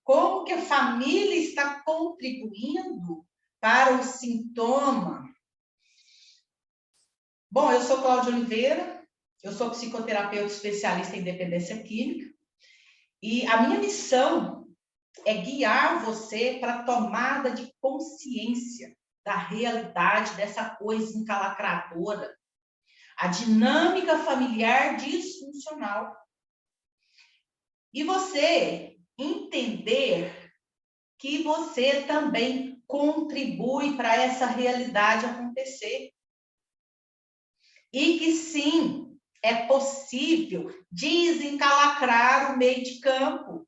Como que a família está contribuindo para o sintoma? Bom, eu sou Cláudia Oliveira, eu sou psicoterapeuta especialista em dependência química e a minha missão é guiar você para a tomada de consciência da realidade dessa coisa encalacradora, a dinâmica familiar disfuncional. E você entender que você também contribui para essa realidade acontecer. E que sim, é possível desencalacrar o meio de campo.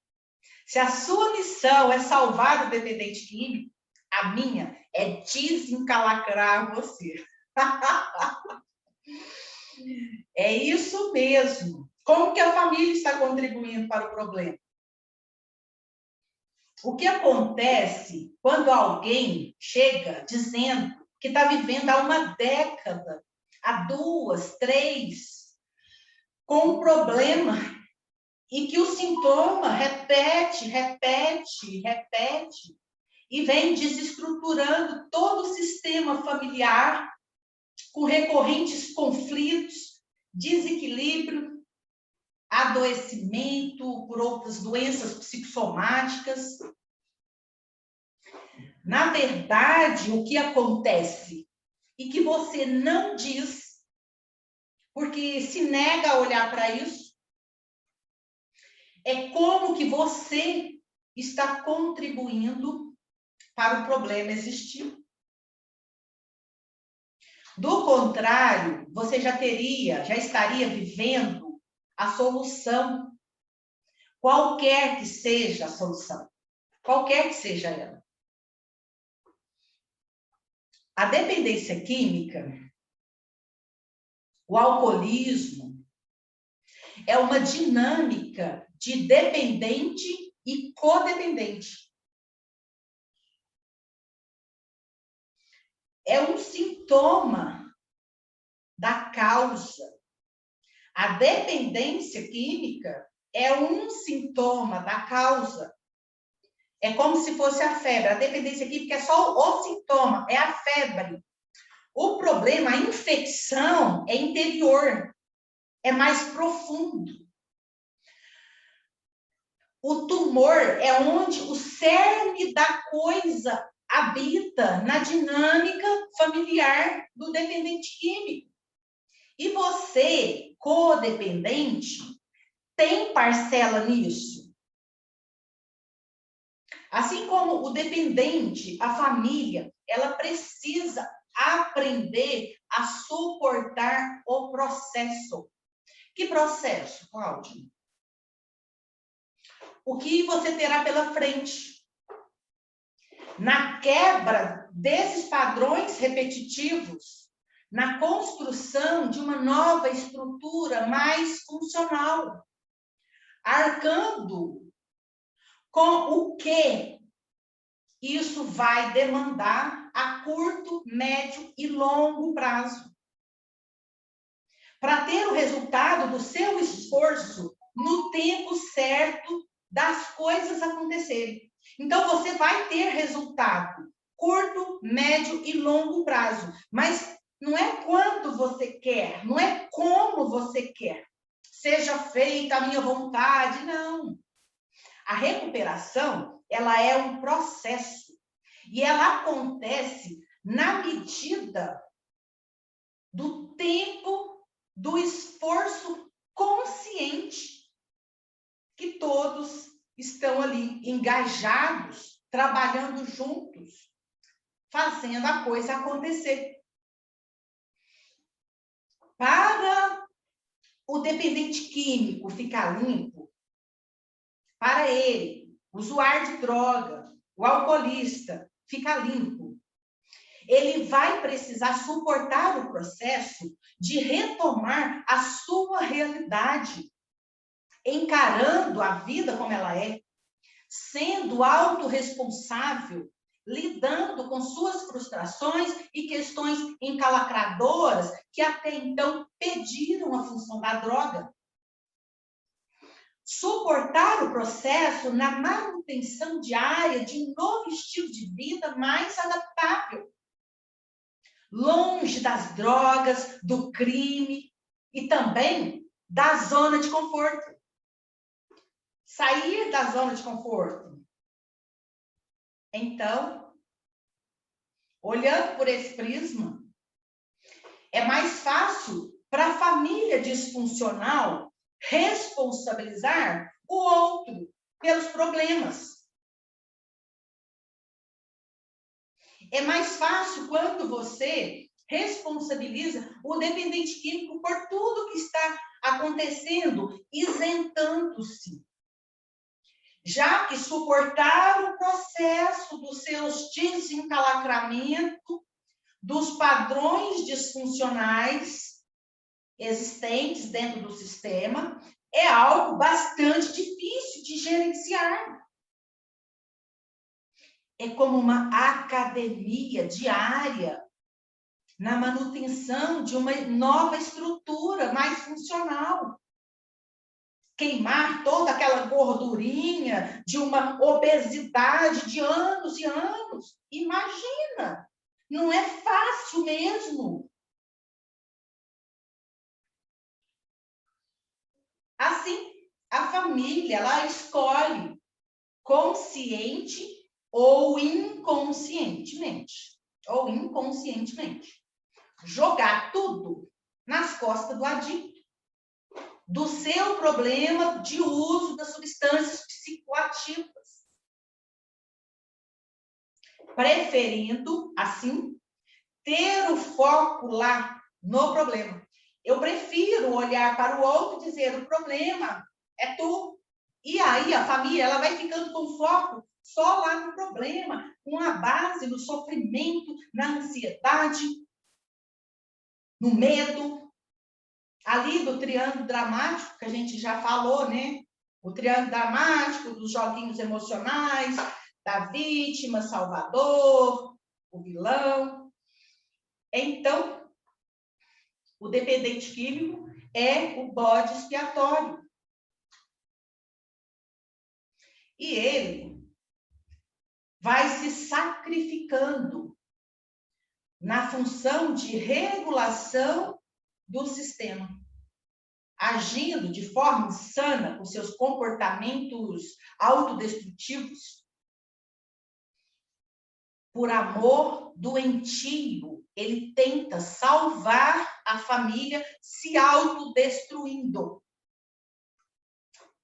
Se a sua missão é salvar o dependente químico, a minha é desencalacrar você. É isso mesmo. Como que a família está contribuindo para o problema? O que acontece quando alguém chega dizendo que está vivendo há uma década, há 2, 3, com um problema, e que o sintoma repete, e vem desestruturando todo o sistema familiar, com recorrentes conflitos, desequilíbrio, adoecimento por outras doenças psicossomáticas. Na verdade, o que acontece e que você não diz, porque se nega a olhar para isso, é como que você está contribuindo para o problema existir. Do contrário, você já estaria vivendo a solução, qualquer que seja a solução, qualquer que seja ela. A dependência química, o alcoolismo, é uma dinâmica de dependente e codependente. É um sintoma da causa. A dependência química é um sintoma da causa. É como se fosse a febre. A dependência química é só o sintoma, é a febre. O problema, a infecção, é interior, é mais profundo. O tumor é onde o cerne da coisa habita na dinâmica familiar do dependente químico. E você, codependente, tem parcela nisso. Assim como o dependente, a família, ela precisa aprender a suportar o processo. Que processo, Cláudia? O que você terá pela frente? Na quebra desses padrões repetitivos, na construção de uma nova estrutura mais funcional, arcando com o que isso vai demandar a curto, médio e longo prazo. Para ter o resultado do seu esforço no tempo certo das coisas acontecerem. Então, você vai ter resultado curto, médio e longo prazo. Mas não é quando você quer, não é como você quer. Seja feita a minha vontade, não. A recuperação, ela é um processo. E ela acontece na medida do tempo, do esforço consciente que todos estão ali engajados, trabalhando juntos, fazendo a coisa acontecer. Para o dependente químico ficar limpo, para ele, usuário de droga, o alcoolista, ficar limpo, ele vai precisar suportar o processo de retomar a sua realidade, encarando a vida como ela é, sendo autorresponsável, lidando com suas frustrações e questões encalacradoras que até então pediram a função da droga. suportar o processo na manutenção diária de um novo estilo de vida mais adaptável, longe das drogas, do crime e também da zona de conforto. Sair da zona de conforto. Então, olhando por esse prisma, é mais fácil para a família disfuncional responsabilizar o outro pelos problemas. É mais fácil quando você responsabiliza o dependente químico por tudo que está acontecendo, isentando-se. Já que suportar o processo dos seus desencalacramentos, dos padrões disfuncionais existentes dentro do sistema, é algo bastante difícil de gerenciar. É como uma academia diária na manutenção de uma nova estrutura mais funcional. Queimar toda aquela gordurinha de uma obesidade de anos e anos. Imagina, não é fácil mesmo. Assim, a família, ela escolhe consciente ou inconscientemente, jogar tudo nas costas do adicto, do seu problema de uso das substâncias psicoativas, preferindo, assim, ter o foco lá no problema. Eu prefiro olhar para o outro e dizer, o problema é tu. E aí a família, ela vai ficando com foco só lá no problema, com a base no sofrimento, na ansiedade, no medo, ali do triângulo dramático, que a gente já falou, né? O triângulo dramático dos joguinhos emocionais, da vítima, salvador, o vilão. Então, o dependente químico é o bode expiatório. E ele vai se sacrificando na função de regulação do sistema, agindo de forma insana com seus comportamentos autodestrutivos. Por amor doentio, ele tenta salvar a família se autodestruindo.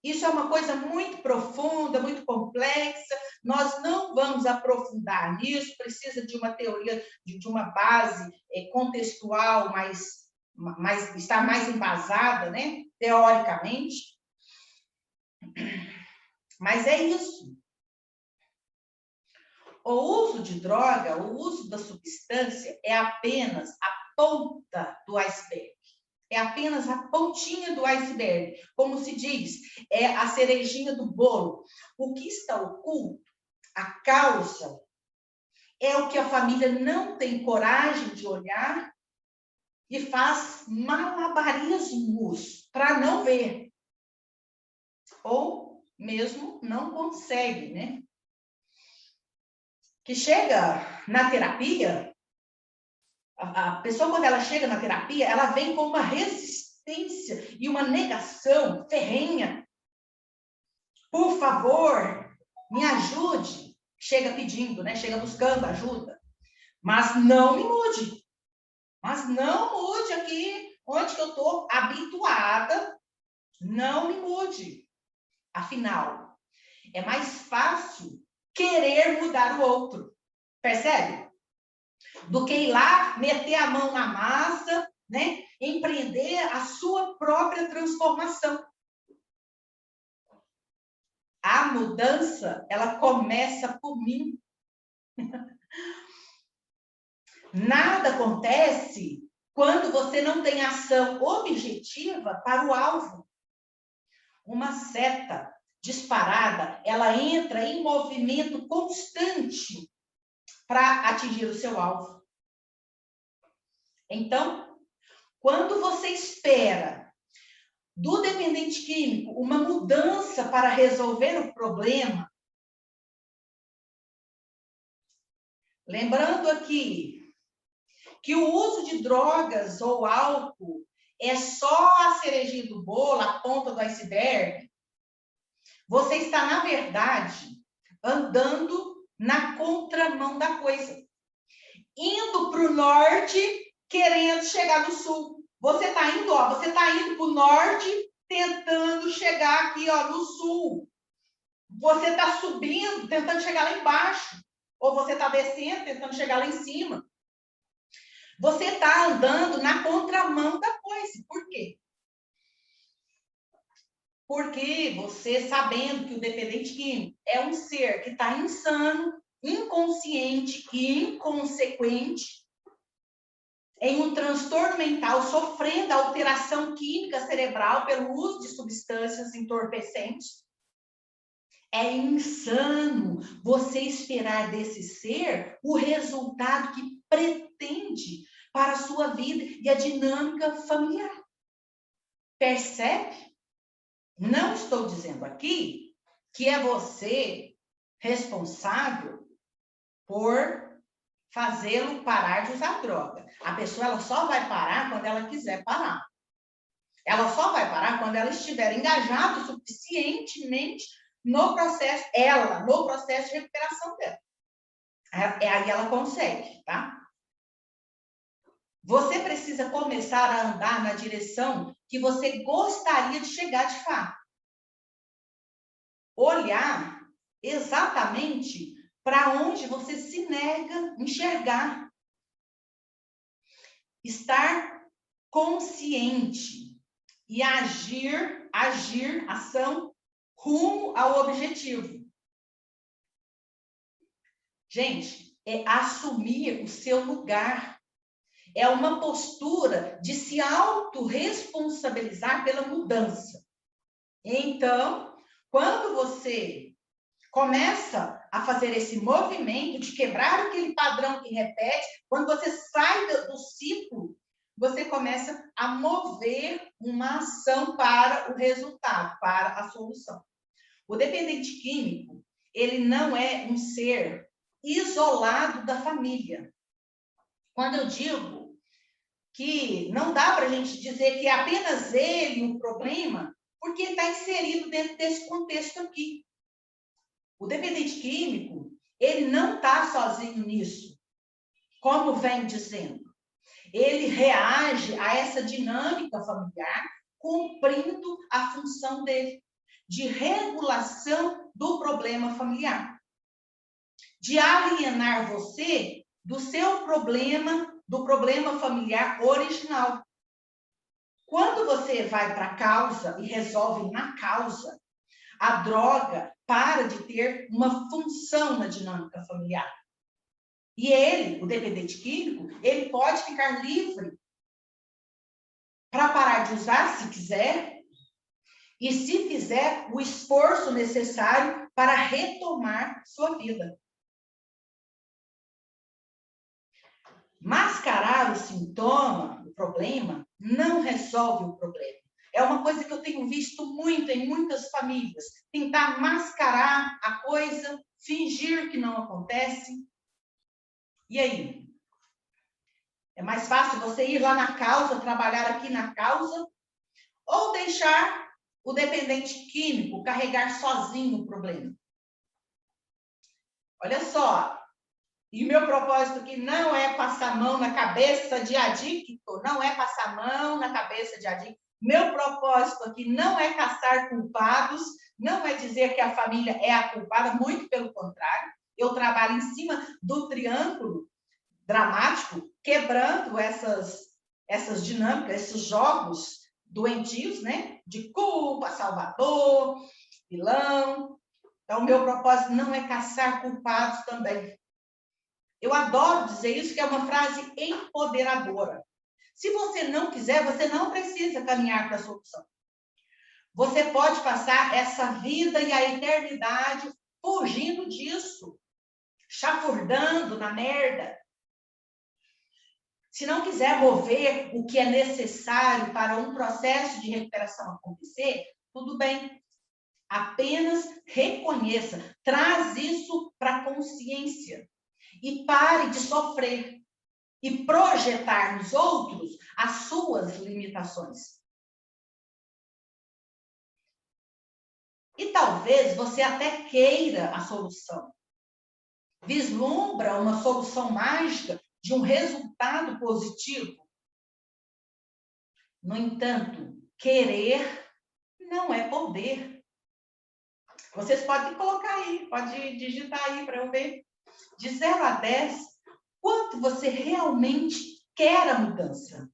Isso é uma coisa muito profunda, muito complexa. Nós não vamos aprofundar nisso, precisa de uma teoria, de uma base contextual, está mais embasada, né? Teoricamente. Mas é isso. O uso de droga, o uso da substância é apenas a ponta do iceberg. É apenas a pontinha do iceberg. Como se diz, é a cerejinha do bolo. O que está oculto, a causa, é o que a família não tem coragem de olhar e faz malabarismos para não ver. Ou mesmo não consegue, né? Que chega na terapia, a pessoa, quando ela chega na terapia, ela vem com uma resistência e uma negação ferrenha. Por favor, me ajude. Chega pedindo, né? Chega buscando ajuda. Mas não me mude. Mas não mude aqui onde que eu estou habituada. Não me mude. Afinal, é mais fácil querer mudar o outro. Percebe? Do que ir lá, meter a mão na massa, né? Empreender a sua própria transformação. A mudança, ela começa por mim. Nada acontece quando você não tem ação objetiva para o alvo. Uma seta disparada, ela entra em movimento constante para atingir o seu alvo. Então, quando você espera do dependente químico uma mudança para resolver o problema, lembrando aqui que o uso de drogas ou álcool é só a cerejinha do bolo, a ponta do iceberg, você está, na verdade, andando na contramão da coisa. Indo para o norte, querendo chegar no sul. Você está indo, você está indo para o norte, tentando chegar aqui, no sul. Você está subindo, tentando chegar lá embaixo. Ou você está descendo, tentando chegar lá em cima. Você está andando na contramão da coisa. Por quê? Porque você, sabendo que o dependente químico é um ser que está insano, inconsciente e inconsequente, em um transtorno mental, sofrendo alteração química cerebral pelo uso de substâncias entorpecentes, é insano você esperar desse ser o resultado que pretende para a sua vida e a dinâmica familiar. Percebe? Não estou dizendo aqui que é você responsável por fazê-lo parar de usar droga. A pessoa ela só vai parar quando ela quiser parar. Ela só vai parar quando ela estiver engajada suficientemente no processo, no processo de recuperação dela. Aí ela consegue, tá? Você precisa começar a andar na direção que você gostaria de chegar de fato. Olhar exatamente para onde você se nega a enxergar. Estar consciente e agir, ação, rumo ao objetivo. Gente, é assumir o seu lugar. É uma postura de se autorresponsabilizar pela mudança. Então, quando você começa a fazer esse movimento de quebrar aquele padrão que repete, quando você sai do ciclo, você começa a mover uma ação para o resultado, para a solução. O dependente químico, ele não é um ser isolado da família. Quando eu digo que não dá para a gente dizer que é apenas ele o problema, porque ele está inserido dentro desse contexto aqui. O dependente químico, ele não está sozinho nisso, como vem dizendo. Ele reage a essa dinâmica familiar, cumprindo a função dele, de regulação do problema familiar, de alienar você do seu problema, do problema familiar original. Quando você vai para a causa e resolve na causa, a droga para de ter uma função na dinâmica familiar. E ele, o dependente químico, ele pode ficar livre para parar de usar, se quiser, e se fizer o esforço necessário para retomar sua vida. Mascarar o sintoma, o problema, não resolve o problema. É uma coisa que eu tenho visto muito em muitas famílias. Tentar mascarar a coisa, fingir que não acontece. E aí? É mais fácil você ir lá na causa, trabalhar aqui na causa, ou deixar o dependente químico carregar sozinho o problema? Olha só, e o meu propósito aqui não é passar a mão na cabeça de adicto, não é passar a mão na cabeça de adicto. Meu propósito aqui não é caçar culpados, não é dizer que a família é a culpada, muito pelo contrário. Eu trabalho em cima do triângulo dramático, quebrando essas dinâmicas, esses jogos doentios, né? De culpa, salvador, vilão. Então, o meu propósito não é caçar culpados também. Eu adoro dizer isso, que é uma frase empoderadora. Se você não quiser, você não precisa caminhar para a solução. Você pode passar essa vida e a eternidade fugindo disso, chafurdando na merda. Se não quiser mover o que é necessário para um processo de recuperação acontecer, tudo bem. Apenas reconheça, traz isso para a consciência e pare de sofrer e projetar nos outros as suas limitações. E talvez você até queira a solução. Vislumbra uma solução mágica de um resultado positivo. No entanto, querer não é poder. Vocês podem colocar aí, pode digitar aí para eu ver. De 0 a 10, quanto você realmente quer a mudança?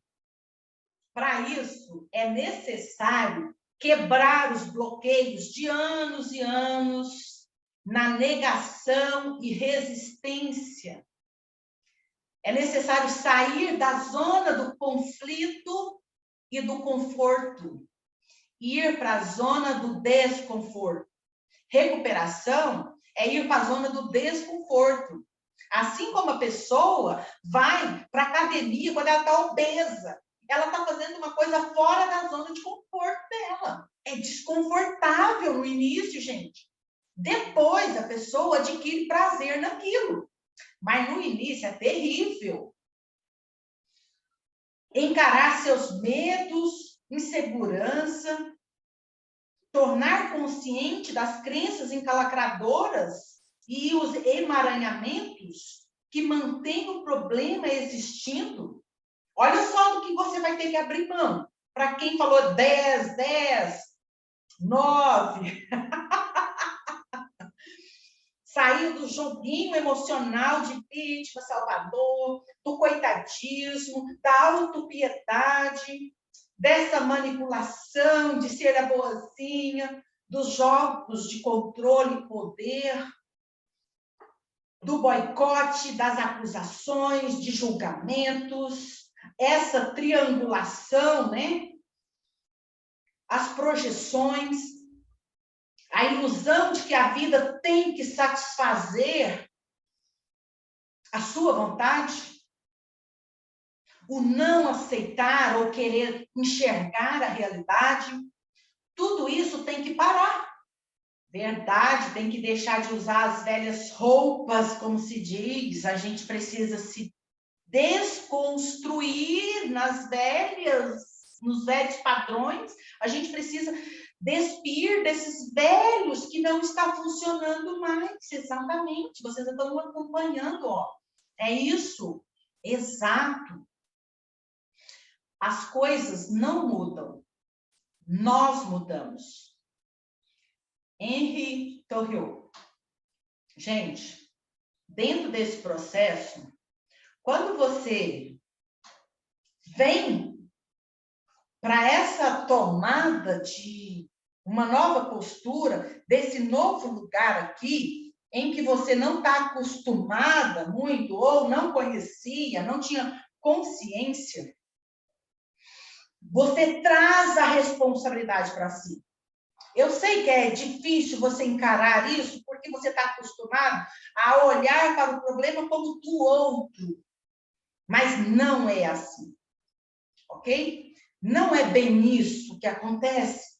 Para isso, é necessário quebrar os bloqueios de anos e anos na negação e resistência. É necessário sair da zona do conflito e do conforto, ir para a zona do desconforto. Recuperação é ir para a zona do desconforto. Assim como a pessoa vai para a academia quando ela está obesa, ela está fazendo uma coisa fora da zona de conforto dela. É desconfortável no início, gente. Depois a pessoa adquire prazer naquilo. Mas no início é terrível. Encarar seus medos, insegurança, tornar consciente das crenças encalacradoras e os emaranhamentos que mantêm o problema existindo. Olha só do que você vai ter que abrir mão. Para quem falou 10, 9. Saiu do joguinho emocional de vítima, salvador, do coitadismo, da autopiedade, dessa manipulação de ser a boazinha, dos jogos de controle e poder, do boicote, das acusações, de julgamentos, essa triangulação, né? As projeções, a ilusão de que a vida tem que satisfazer a sua vontade, o não aceitar ou querer enxergar a realidade, tudo isso tem que parar. Verdade, tem que deixar de usar as velhas roupas, como se diz, a gente precisa se desconstruir nos velhos padrões, a gente precisa despir desses velhos que não está funcionando mais, exatamente, vocês estão acompanhando, ó. É isso, exato. As coisas não mudam, nós mudamos. Henri Thoreau. Gente, dentro desse processo, quando você vem para essa tomada de uma nova postura, desse novo lugar aqui, em que você não está acostumada muito, ou não conhecia, não tinha consciência, você traz a responsabilidade para si. Eu sei que é difícil você encarar isso, porque você está acostumado a olhar para o problema como do outro. Mas não é assim, ok? Não é bem isso que acontece.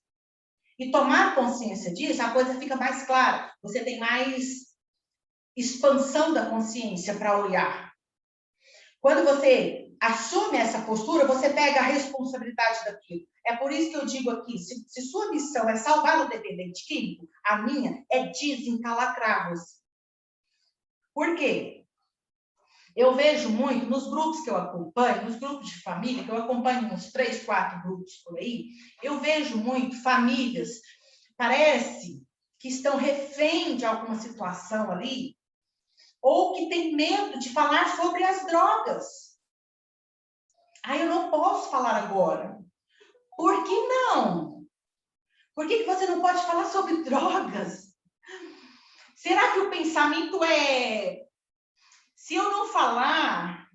E tomar consciência disso, a coisa fica mais clara. Você tem mais expansão da consciência para olhar. Quando você assume essa postura, você pega a responsabilidade daquilo. É por isso que eu digo aqui, se sua missão é salvar o dependente químico, a minha é desencalacrar você. Por quê? Eu vejo muito, nos grupos que eu acompanho, nos grupos de família, que eu acompanho uns 3, 4 grupos por aí, eu vejo muito famílias, parece que estão refém de alguma situação ali, ou que tem medo de falar sobre as drogas. Ah, eu não posso falar agora. Por que não? Por que você não pode falar sobre drogas? Será que o pensamento é... Se eu não falar,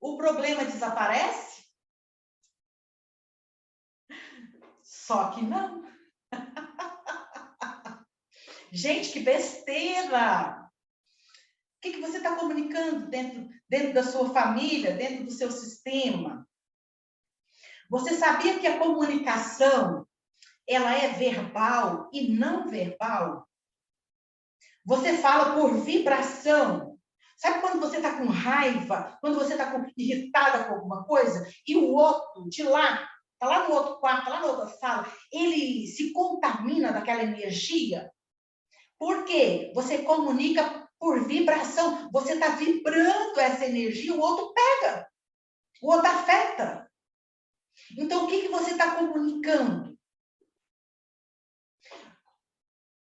o problema desaparece? Só que não. Gente, que besteira! que você está comunicando dentro da sua família, dentro do seu sistema? Você sabia que a comunicação, ela é verbal e não verbal? Você fala por vibração. Sabe quando você está com raiva, quando você está irritada com alguma coisa, e o outro de lá, está lá no outro quarto, lá na outra sala, ele se contamina daquela energia? Por quê? Você comunica por vibração. Você está vibrando essa energia, o outro pega, o outro afeta. Então, o que você está comunicando?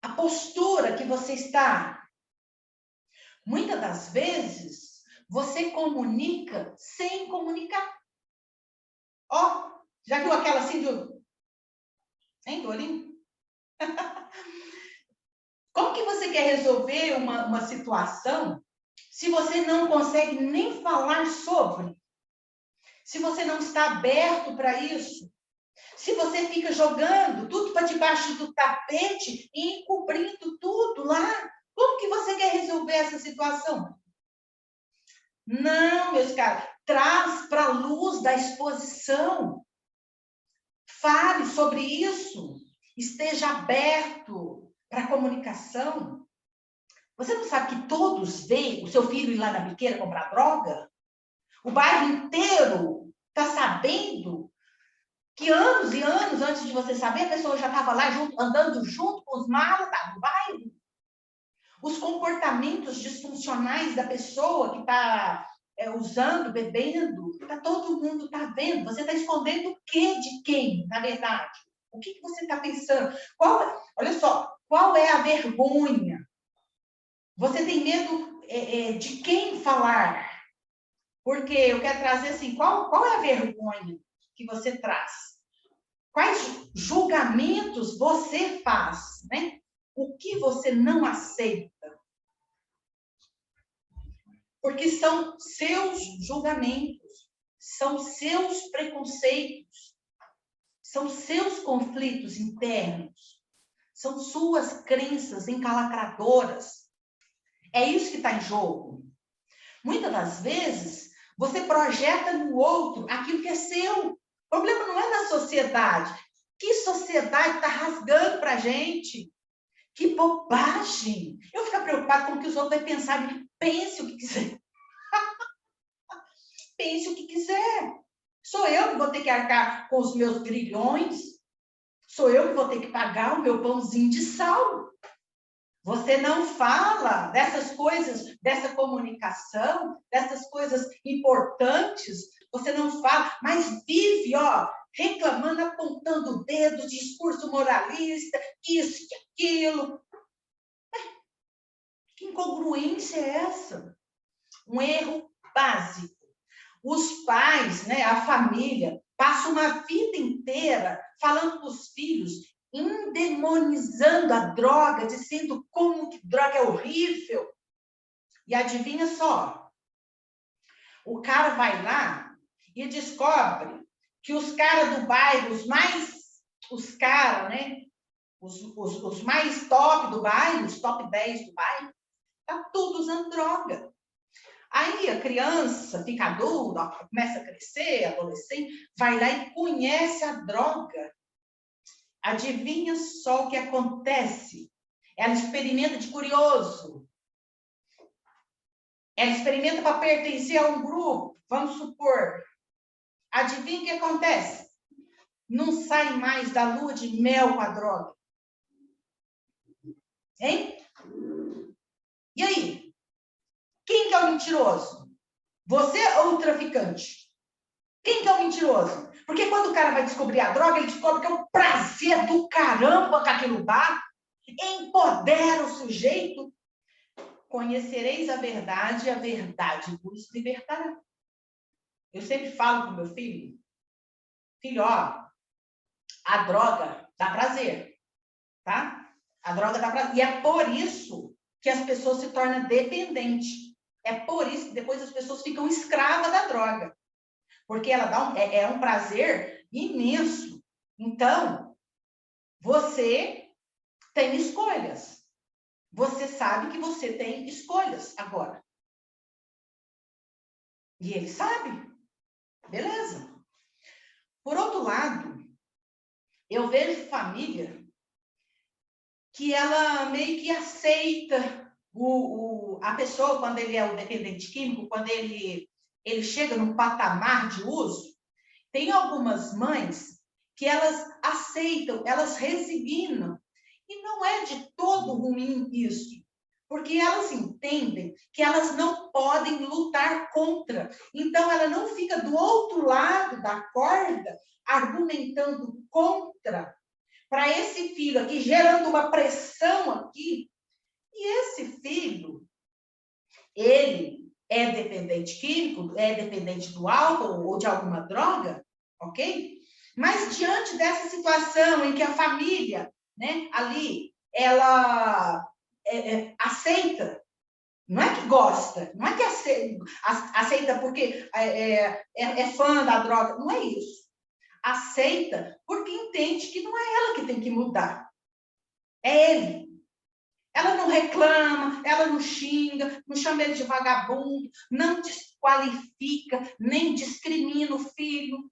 A postura que você está. Muitas das vezes, você comunica sem comunicar. Ó, já viu aquela assim do... Hein, Dorinho? Como que você quer resolver uma situação se você não consegue nem falar sobre? Se você não está aberto para isso? Se você fica jogando tudo para debaixo do tapete e encobrindo tudo lá, como que você quer resolver essa situação? Não, meus caros, traz para a luz da exposição. Fale sobre isso. Esteja aberto para a comunicação. Você não sabe que todos veem o seu filho ir lá na biqueira comprar droga? O bairro inteiro está sabendo que anos e anos antes de você saber, a pessoa já estava lá junto, andando junto com os malas do bairro. Os comportamentos disfuncionais da pessoa que está usando, bebendo, todo mundo está vendo. Você está escondendo o quê de quem, na verdade? O que você está pensando? Olha só, qual é a vergonha? Você tem medo de quem falar? Porque eu quero trazer assim, qual é a vergonha que você traz? Quais julgamentos você faz, né? O que você não aceita? Porque são seus julgamentos, são seus preconceitos, são seus conflitos internos, são suas crenças encalacradoras. É isso que está em jogo. Muitas das vezes, você projeta no outro aquilo que é seu. O problema não é na sociedade. Que sociedade está rasgando para a gente? Que bobagem! Eu fico preocupada com o que os outros vão pensar. Pense o que quiser. Pense o que quiser. Sou eu que vou ter que arcar com os meus grilhões. Sou eu que vou ter que pagar o meu pãozinho de sal. Você não fala dessas coisas, dessa comunicação, dessas coisas importantes. Você não fala, mas vive, ó, reclamando, apontando o dedo, discurso moralista, isso e aquilo. Que incongruência é essa? Um erro básico. Os pais, né, a família, passam uma vida inteira falando para os filhos, endemonizando a droga, dizendo como que droga é horrível. E adivinha só, o cara vai lá e descobre que os caras do bairro, os caras, né, os mais top do bairro, os top 10 do bairro, tá tudo usando droga. Aí a criança fica adulta, começa a crescer, adolescente, vai lá e conhece a droga. Adivinha só o que acontece? Ela experimenta de curioso. Ela experimenta para pertencer a um grupo, vamos supor. Adivinha o que acontece? Não sai mais da lua de mel com a droga. Hein? E aí? Quem que é o mentiroso? Você ou o traficante? Quem que é o mentiroso? Porque quando o cara vai descobrir a droga, ele descobre que é um prazer do caramba com aquilo lá, empodera o sujeito. Conhecereis a verdade e a verdade vos libertará. Eu sempre falo para o meu filho, ó, a droga dá prazer, tá? A droga dá prazer. E é por isso que as pessoas se tornam dependentes. É por isso que depois as pessoas ficam escravas da droga. Porque ela dá um prazer imenso. Então, você tem escolhas. Você sabe que você tem escolhas agora. E ele sabe. Beleza. Por outro lado, eu vejo família que ela meio que aceita a pessoa quando ele é o dependente químico, quando ele chega num patamar de uso. Tem algumas mães que elas aceitam, elas resignam. E não é de todo ruim isso, porque elas entendem que elas não podem lutar contra. Então, ela não fica do outro lado da corda argumentando contra para esse filho aqui, gerando uma pressão aqui. E esse filho, ele é dependente químico, é dependente do álcool ou de alguma droga, ok? Mas diante dessa situação em que a família, né, ali, ela aceita, não é que gosta, não é que aceita porque é fã da droga, não é isso. Aceita porque entende que não é ela que tem que mudar, é ele. Ela não reclama, ela não xinga, não chama ele de vagabundo, não desqualifica, nem discrimina o filho.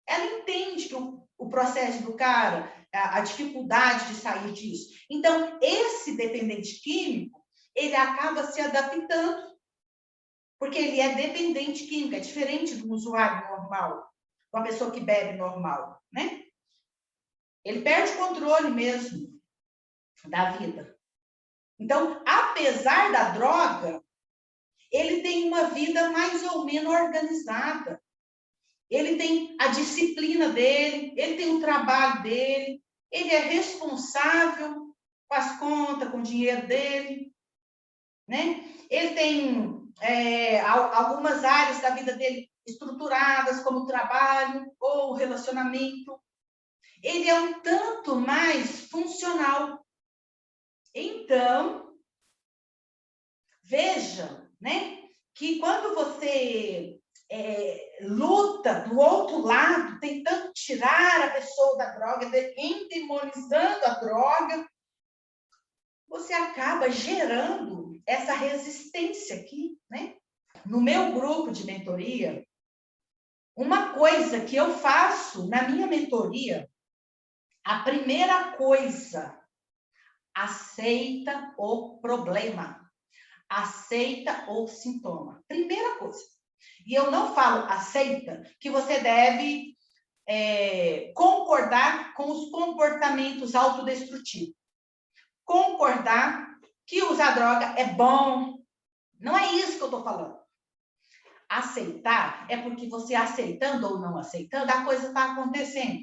Ela entende que o processo do cara, a dificuldade de sair disso. Então, esse dependente químico, ele acaba se adaptando, porque ele é dependente químico, é diferente do usuário normal, uma pessoa que bebe normal, né? Ele perde o controle mesmo da vida. Então, apesar da droga, ele tem uma vida mais ou menos organizada. Ele tem a disciplina dele, ele tem o trabalho dele, ele é responsável com as contas, com o dinheiro dele, né? Ele tem algumas áreas da vida dele estruturadas, como o trabalho ou o relacionamento. Ele é um tanto mais funcional. Então, veja, né, que quando você luta do outro lado, tentando tirar a pessoa da droga, endemonizando a droga, você acaba gerando essa resistência aqui, né? No meu grupo de mentoria, uma coisa que eu faço na minha mentoria, a primeira coisa, aceita o problema. Aceita o sintoma. Primeira coisa. E eu não falo aceita que você deve concordar com os comportamentos autodestrutivos. Concordar que usar droga é bom. Não é isso que eu estou falando. Aceitar é porque você aceitando ou não aceitando, a coisa está acontecendo.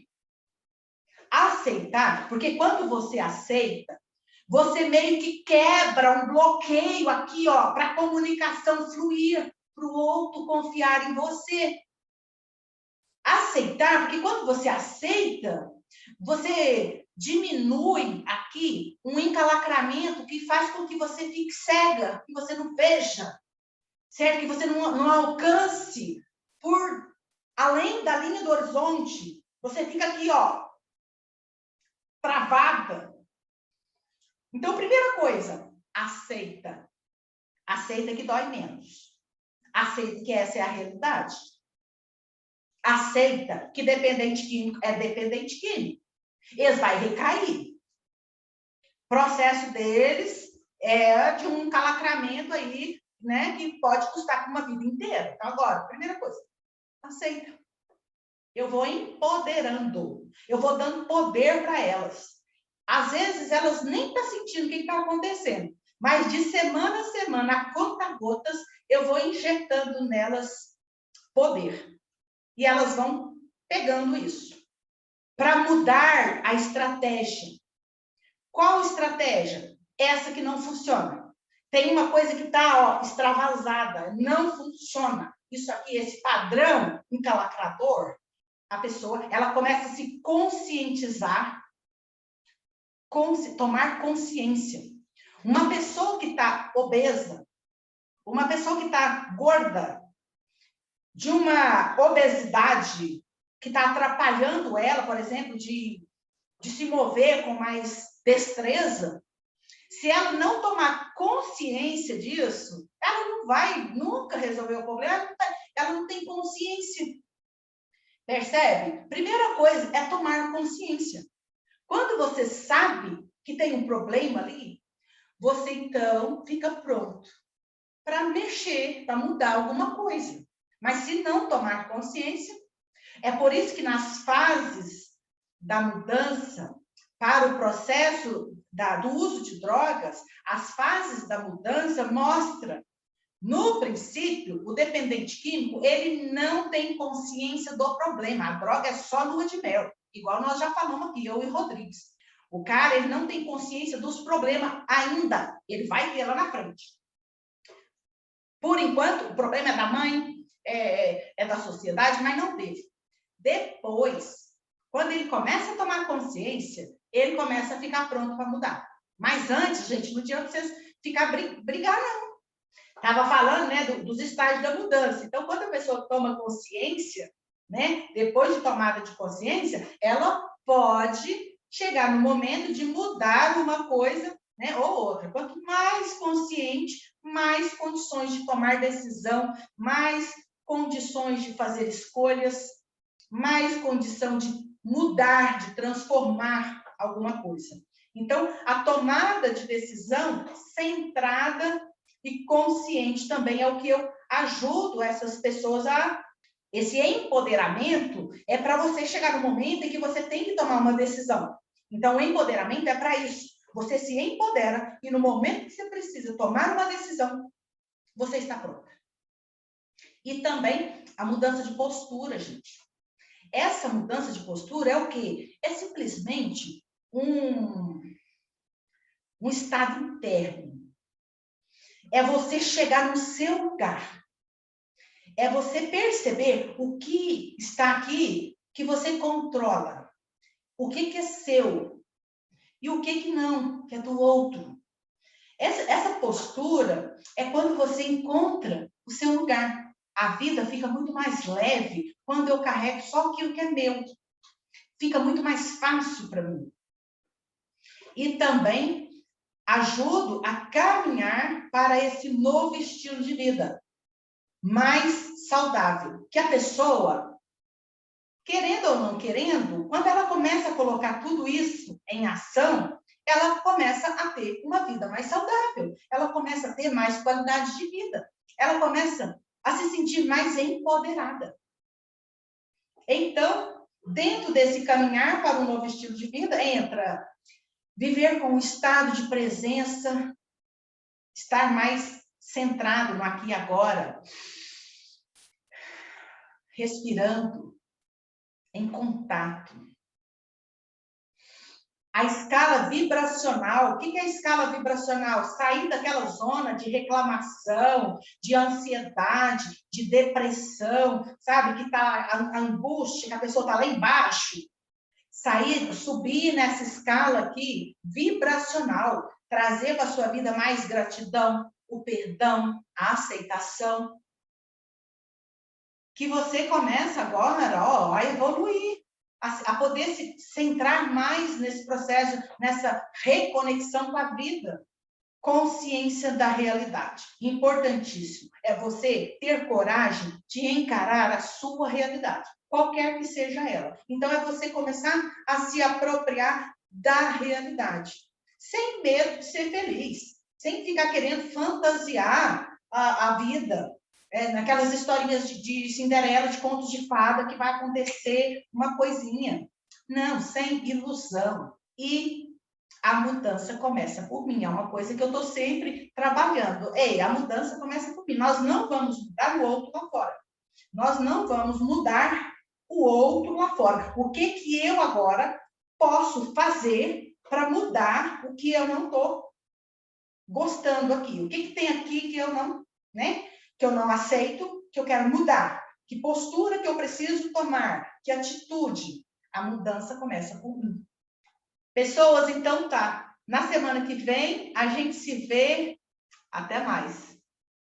Aceitar, porque quando você aceita, você meio que quebra um bloqueio aqui, ó, para a comunicação fluir, para o outro confiar em você. Aceitar, porque quando você aceita, você diminui aqui um encalacramento que faz com que você fique cega, que você não veja, certo? Que você não alcance por além da linha do horizonte. Você fica aqui, ó, travada. Então, primeira coisa, aceita. Aceita que dói menos. Aceita que essa é a realidade. Aceita que dependente químico é dependente químico. Eles vão recair. O processo deles é de um calacramento aí, né, que pode custar uma vida inteira. Então, agora, primeira coisa, aceita. Eu vou empoderando. Eu vou dando poder para elas. Às vezes, elas nem estão sentindo o que está acontecendo. Mas de semana a semana, a conta-gotas, eu vou injetando nelas poder. E elas vão pegando isso. Para mudar a estratégia. Qual estratégia? Essa que não funciona. Tem uma coisa que está extravasada, não funciona. Isso aqui, esse padrão encalacrador, a pessoa, ela começa a se conscientizar, tomar consciência. Uma pessoa que está obesa, uma pessoa que está gorda, de uma obesidade que está atrapalhando ela, por exemplo, de se mover com mais destreza, se ela não tomar consciência disso, ela não vai nunca resolver o problema, ela não tem consciência. Percebe? Primeira coisa é tomar consciência. Quando você sabe que tem um problema ali, você então fica pronto para mexer, para mudar alguma coisa. Mas se não tomar consciência, é por isso que nas fases da mudança, para o processo do uso de drogas, as fases da mudança mostram, no princípio, o dependente químico, ele não tem consciência do problema. A droga é só lua de mel, igual nós já falamos aqui, eu e Rodrigues. O cara, ele não tem consciência dos problemas ainda. Ele vai ter lá na frente. Por enquanto, o problema é da mãe, é da sociedade, mas não teve. Depois, quando ele começa a tomar consciência, ele começa a ficar pronto para mudar. Mas antes, gente, não adianta vocês ficar brigar, não. Estava falando, né, dos estágios da mudança. Então, quando a pessoa toma consciência, né, depois de tomada de consciência, ela pode chegar no momento de mudar uma coisa, né, ou outra. Quanto mais consciente, mais condições de tomar decisão, mais condições de fazer escolhas, mais condição de mudar, de transformar alguma coisa. Então, a tomada de decisão centrada e consciente também é o que eu ajudo essas pessoas a... Esse empoderamento é para você chegar no momento em que você tem que tomar uma decisão. Então, o empoderamento é para isso. Você se empodera e no momento que você precisa tomar uma decisão, você está pronta. E também a mudança de postura, gente. Essa mudança de postura é o quê? É simplesmente um estado interno. É você chegar no seu lugar. É você perceber o que está aqui que você controla. O que é seu e o que não, que é do outro. Essa postura é quando você encontra o seu lugar. A vida fica muito mais leve quando eu carrego só aquilo que é meu. Fica muito mais fácil para mim. E também ajudo a caminhar para esse novo estilo de vida, mais saudável. Que a pessoa, querendo ou não querendo, quando ela começa a colocar tudo isso em ação, ela começa a ter uma vida mais saudável, ela começa a ter mais qualidade de vida, ela começa a se sentir mais empoderada. Então, dentro desse caminhar para um novo estilo de vida, entra viver com um estado de presença, estar mais centrado no aqui e agora, respirando, em contato. A escala vibracional, o que é a escala vibracional? Sair daquela zona de reclamação, de ansiedade, de depressão, sabe? Que está a angústia, que a pessoa está lá embaixo. Sair, subir nessa escala aqui, vibracional, trazer para a sua vida mais gratidão, o perdão, a aceitação. Que você começa agora, ó, a evoluir, a poder se centrar mais nesse processo, nessa reconexão com a vida. Consciência da realidade. Importantíssimo. É você ter coragem de encarar a sua realidade, qualquer que seja ela. Então, é você começar a se apropriar da realidade, sem medo de ser feliz, sem ficar querendo fantasiar a vida, naquelas historinhas de Cinderela, de contos de fada, que vai acontecer uma coisinha. Não, sem ilusão. E a mudança começa por mim, é uma coisa que eu estou sempre trabalhando. A mudança começa por mim. Nós não vamos mudar o outro lá fora. Nós não vamos mudar o outro lá fora. O que eu agora posso fazer para mudar o que eu não estou gostando aqui? O que tem aqui que eu não, né? Que eu não aceito, que eu quero mudar? Que postura que eu preciso tomar? Que atitude? A mudança começa por mim. Pessoas, então tá. Na semana que vem, a gente se vê. Até mais.